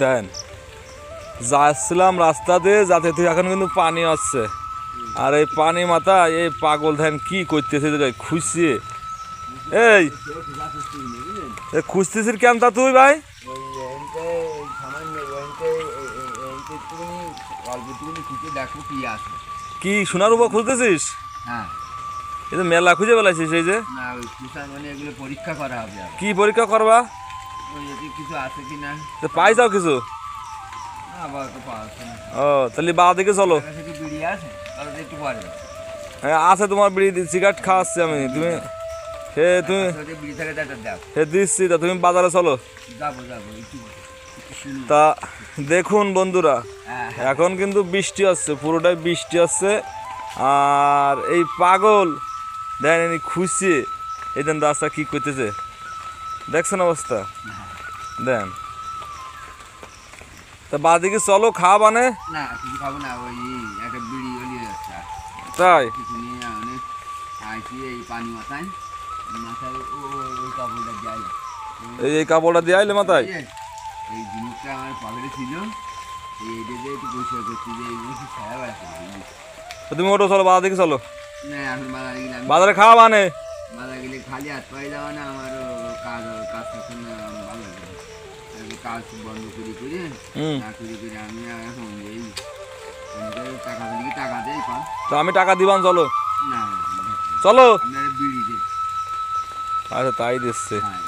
দেন যাচ্ছিলাম রাস্তা দিয়ে যাতে তুই এখন কিন্তু পানি আসছে আর এই পানি মাথা এই পাগল ধ্যান কি করতেছে খুঁজছে এই খুঁজতেছিস কেন তা তুই ভাই কি সোনার উপর খুঁজতেছিস? হ্যাঁ, এই যে মেলা খুঁজে বেলাইছিস এই যে না ওই মানে এগুলো পরীক্ষা করা হবে। কি পরীক্ষা করবা? ওই যদি কিছু আছে কি না। পাই যাও কিছু? আবার তো পাওয়া যাচ্ছে না। ও তাহলে বা দিকে চলো। বিড়ি আছে তাহলে একটু পরে হ্যাঁ আছে তোমার বিড়ি সিগারেট খাওয়াচ্ছি আমি। তুমি হে তুমি বিড়ি থাকে দাও। হে দিচ্ছি তা তুমি বাজারে চলো। যাবো একটু তা দেখুন বন্ধুরা হ্যাঁ, এখন কিন্তু বৃষ্টি আসছে, পুরোটাই বৃষ্টি আসছে। আর এই পাগল দেন ইনি খুশি এই দেন রাস্তা কি করতেছে দেখছেন অবস্থা দেন। তা বাদিকে চলো খাওয়া বানে না কিছু খাবো না, ওই একটা বিড়ি হলিয়ে যাচ্ছে তাই কিছু নিয়ে অনেক আইসি এই পানি মাথায় ওই কাপড়টা যাই এই কাপড়টা দিয়ে আইলে মাথায় এই জিনিসটা আমার পকেটে ছিল, এইটা দিয়ে একটু পরিষ্কার করছি যে এই জিনিস ছায়া বেড়াচ্ছে। তুমি ওটো চলো বাদিকে চলো, না এখন বাজারে গেলাম, বাজারে খাওয়া বানে বাজারে গেলে খালি হাত পায়ে যাওয়া না, আমারও কাজ থাকছে না, ভালো লাগে কাজ বন্ধ করে না করে আমি এখন এই টাকা দিলে টাকা দেয় পান। তো আমি টাকা দিবান চলো না চলো। বিড়ি দে। আচ্ছা তাই দিচ্ছে। হ্যাঁ